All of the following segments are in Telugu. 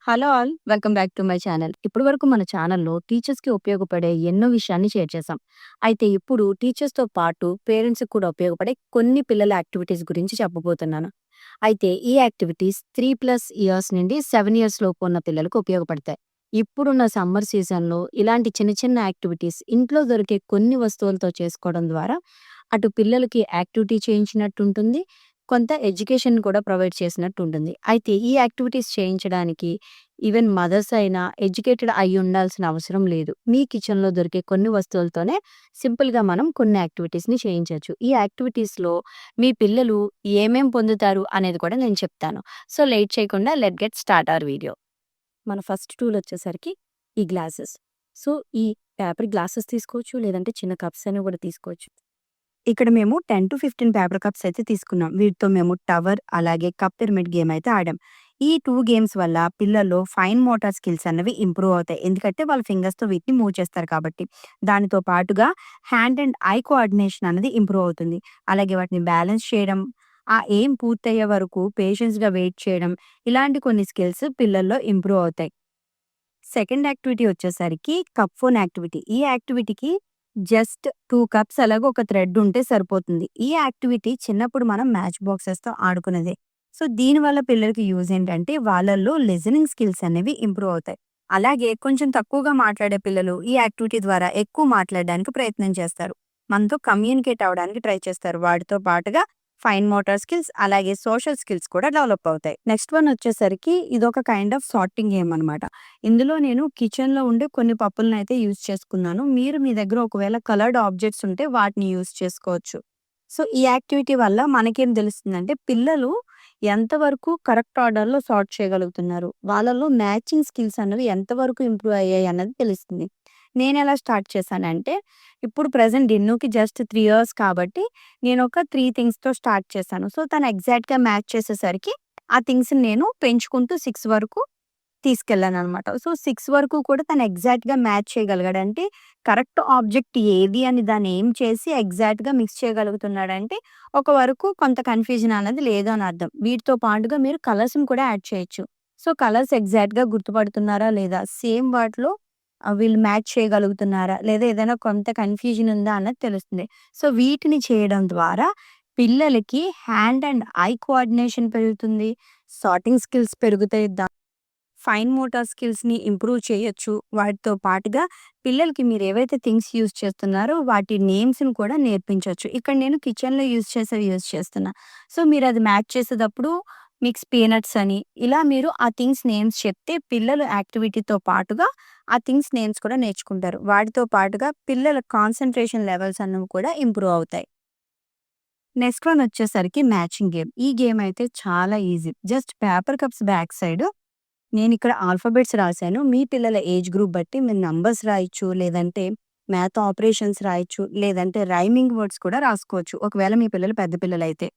Hello all. Welcome back to my channel. ఇప్పటి వరకు మన ఛానల్‌లో టీచర్స్‌కి ఉపయోగపడే ఎన్నో విషయాన్ని షేర్ చేశాం. అయితే ఇప్పుడు టీచర్స్‌తో పాటు పేరెంట్స్‌కి కూడా ఉపయోగపడే కొన్ని పిల్లల యాక్టివిటీస్ గురించి చెప్పబోతున్నాను. అయితే ఈ యాక్టివిటీస్ 3+ ఇయర్స్ నుండి 7 ఇయర్స్ లోపు ఉన్న పిల్లలకు ఉపయోగపడతాయి. ఇప్పుడున్న సమ్మర్ సీజన్‌లో ఇలాంటి చిన్న చిన్న యాక్టివిటీస్ ఇంట్లో దొరికే కొన్ని వస్తువులతో చేసుకోవడం ద్వారా అటు పిల్లలకి యాక్టివిటీ చేయించినట్టుంటుంది. కొంత ఎడ్యుకేషన్ కూడా ప్రొవైడ్ చేసినట్టుంటుంది. అయితే ఈ యాక్టివిటీస్ చేయించడానికి ఈవెన్ మదర్స్ అయినా ఎడ్యుకేటెడ్ అయ్యి ఉండాల్సిన అవసరం లేదు. మీ కిచెన్‌లో దొరికే కొన్ని వస్తువులతోనే సింపుల్‌గా మనం కొన్ని యాక్టివిటీస్‌ని చేయించొచ్చు. ఈ యాక్టివిటీస్‌లో మీ పిల్లలు ఏమేం పొందుతారు అనేది కూడా నేను చెప్తాను. సో, లేట్ చేయకుండా let get start our video. మన ఫస్ట్ టూల్ వచ్చేసరికి ఈ గ్లాసెస్. సో, ఈ పేపర్ గ్లాసెస్ తీసుకోవచ్చు. లేదంటే చిన్న కప్స్ అనేవి కూడా తీసుకోవచ్చు. ఇక్కడ మేము 10-15 పేపర్ కప్స్ అయితే తీసుకున్నాం. వీటితో మేము టవర్ అలాగే కప్ పిరమిడ్ గేమ్ అయితే ఆడాం. ఈ 2 గేమ్స్ వల్ల పిల్లల్లో ఫైన్ మోటార్ స్కిల్స్ అన్నవి ఇంప్రూవ్ అవుతాయి. ఎందుకంటే వాళ్ళ ఫింగర్స్‌తో వీటిని మూవ్ చేస్తారు కాబట్టి. దానితో పాటుగా హ్యాండ్ అండ్ ఐ కోఆర్డినేషన్ అనేది ఇంప్రూవ్ అవుతుంది. అలాగే వాటిని బ్యాలెన్స్ చేయడం, ఆ ఎయిమ్ పూర్తయ్యే వరకు పేషెన్స్‌గా వెయిట్ చేయడం, ఇలాంటి కొన్ని స్కిల్స్ పిల్లల్లో ఇంప్రూవ్ అవుతాయి. సెకండ్ యాక్టివిటీ వచ్చేసరికి కప్ ఫోన్ యాక్టివిటీ. ఈ యాక్టివిటీకి జస్ట్ 2 కప్స్ అలాగే ఒక థ్రెడ్ ఉంటే సరిపోతుంది. ఈ యాక్టివిటీ చిన్నప్పుడు మనం మ్యాచ్ బాక్సెస్‌తో ఆడుకునేదే. సో, దీనివల్ల పిల్లలకి యూజ్ ఏంటంటే వాళ్ళల్లో లిజనింగ్ స్కిల్స్ అనేవి ఇంప్రూవ్ అవుతాయి. అలాగే కొంచెం తక్కువగా మాట్లాడే పిల్లలు ఈ యాక్టివిటీ ద్వారా ఎక్కువ మాట్లాడడానికి ప్రయత్నం చేస్తారు. మనతో కమ్యూనికేట్ అవ్వడానికి ట్రై చేస్తారు. వాటితో పాటుగా ఫైన్ మోటార్ స్కిల్స్ అలాగే సోషల్ స్కిల్స్ కూడా డెవలప్ అవుతాయి. నెక్స్ట్ వన్ వచ్చేసరికి ఇదొక కైండ్ ఆఫ్ సార్టింగ్ గేమ్ అనమాట. ఇందులో నేను కిచెన్‌లో ఉండే కొన్ని పప్పులనైతే యూజ్ చేసుకున్నాను. మీరు మీ దగ్గర ఒకవేళ కలర్డ్ ఆబ్జెక్ట్స్ ఉంటే వాటిని యూజ్ చేసుకోవచ్చు. సో, ఈ యాక్టివిటీ వల్ల మనకేం తెలుస్తుందంటే పిల్లలు ఎంతవరకు కరెక్ట్ ఆర్డర్‌లో సార్ట్ చేయగలుగుతున్నారు. వాళ్ళలో మ్యాచింగ్ స్కిల్స్ అనేవి ఎంతవరకు ఇంప్రూవ్ అయ్యాయి అన్నది తెలుస్తుంది. నేనెలా స్టార్ట్ చేశానంటే ఇప్పుడు ప్రెజెంట్ డిన్నుకి జస్ట్ 3 ఇయర్స్ కాబట్టి నేనొక 3 థింగ్స్‌తో స్టార్ట్ చేశాను. సో, తను ఎగ్జాక్ట్‌గా మ్యాచ్ చేసేసరికి ఆ థింగ్స్‌ని నేను పెంచుకుంటూ 6 వరకు తీసుకెళ్ళాననమాట. సో, 6 వరకు కూడా తను ఎగ్జాక్ట్‌గా మ్యాచ్ చేయగలిగాడు. అంటే కరెక్ట్ ఆబ్జెక్ట్ ఏది అని దాన్ని ఎయిమ్ చేసి ఎగ్జాక్ట్‌గా మిక్స్ చేయగలుగుతున్నాడంటే, ఒక వరకు కొంత కన్‌ఫ్యూజన్ అనేది లేదు అని అర్థం. వీటితో పాటుగా మీరు కలర్స్‌ని కూడా యాడ్ చేయొచ్చు. సో, కలర్స్ ఎగ్జాక్ట్‌గా గుర్తుపడుతున్నారా లేదా? సేమ్ వాటిలో వీళ్ళు మ్యాచ్ చేయగలుగుతున్నారా? లేదా ఏదైనా కొంత కన్‌ఫ్యూజన్ ఉందా అన్నది తెలుస్తుంది. సో, వీటిని చేయడం ద్వారా పిల్లలకి హ్యాండ్ అండ్ ఐ కోఆర్డినేషన్ పెరుగుతుంది. సార్టింగ్ స్కిల్స్ పెరుగుతాయి. ఫైన్ మోటార్ స్కిల్స్‌ని ఇంప్రూవ్ చేయొచ్చు. వాటితో పాటుగా పిల్లలకి మీరేవైతే థింగ్స్ యూజ్ చేస్తున్నారో వాటి నేమ్స్‌ని కూడా నేర్పించొచ్చు. ఇక్కడ నేను కిచెన్‌లో యూజ్ చేసేవి యూజ్ చేస్తున్నా. సో, మీరది మ్యాచ్ చేసేటప్పుడు మిక్స్ పీనట్స్ అని ఇలా మీరు ఆ థింగ్స్ నేమ్స్ చెప్తే పిల్లలు యాక్టివిటీతో పాటుగా ఆ థింగ్స్ నేమ్స్ కూడా నేర్చుకుంటారు. వాటితో పాటుగా పిల్లల కాన్సంట్రేషన్ లెవెల్స్ అన్నవి కూడా ఇంప్రూవ్ అవుతాయి. నెక్స్ట్ వన్ వచ్చేసరికి మ్యాచింగ్ గేమ్. ఈ గేమ్ అయితే చాలా easy. Just paper cups back side నేనిక్కడ ఆల్ఫాబెట్స్ రాసాను. మీ పిల్లల ఏజ్ గ్రూప్ బట్టి మీరు నంబర్స్ రాయొచ్చు, లేదంటే మ్యాథ్ ఆపరేషన్స్ రాయొచ్చు, లేదంటే రైమింగ్ వర్డ్స్ కూడా రాసుకోవచ్చు. ఒకవేళ మీ పిల్లలు పెద్ద పిల్లలైతే.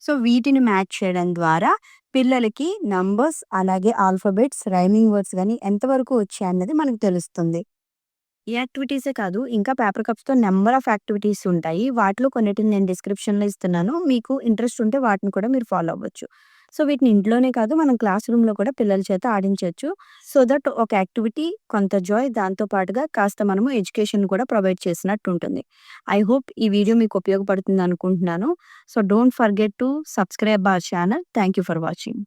సో, వీటిని మ్యాచ్ చేయడం ద్వారా పిల్లలకి నంబర్స్ అలాగే ఆల్ఫాబెట్స్, రైమింగ్ వర్డ్స్ గాని ఎంతవరకు వచ్చాయన్నది మనకు తెలుస్తుంది. ఈ యాక్టివిటీసే కాదు ఇంకా పేపర్ కప్స్‌తో నంబర్ ఆఫ్ యాక్టివిటీస్ ఉంటాయి. వాటిలో కొన్నిటిని నేను డిస్క్రిప్షన్‌లో ఇస్తున్నాను. మీకు ఇంట్రెస్ట్ ఉంటే వాటిని కూడా మీరు ఫాలో అవ్వచ్చు. సో, వీటిని ఇంట్లోనే కాదు మనం క్లాస్ రూమ్‌లో కూడా పిల్లల చేత ఆడించొచ్చు. సో దట్ ఒక యాక్టివిటీ, కొంత జాయ్ దాంతో పాటుగా కాస్త మనము ఎడ్యుకేషన్ కూడా ప్రొవైడ్ చేసినట్టు ఉంటుంది. ఐ హోప్ ఈ వీడియో మీకు ఉపయోగపడుతుంది అనుకుంటున్నాను. So, don't forget to subscribe our channel. Thank you for watching.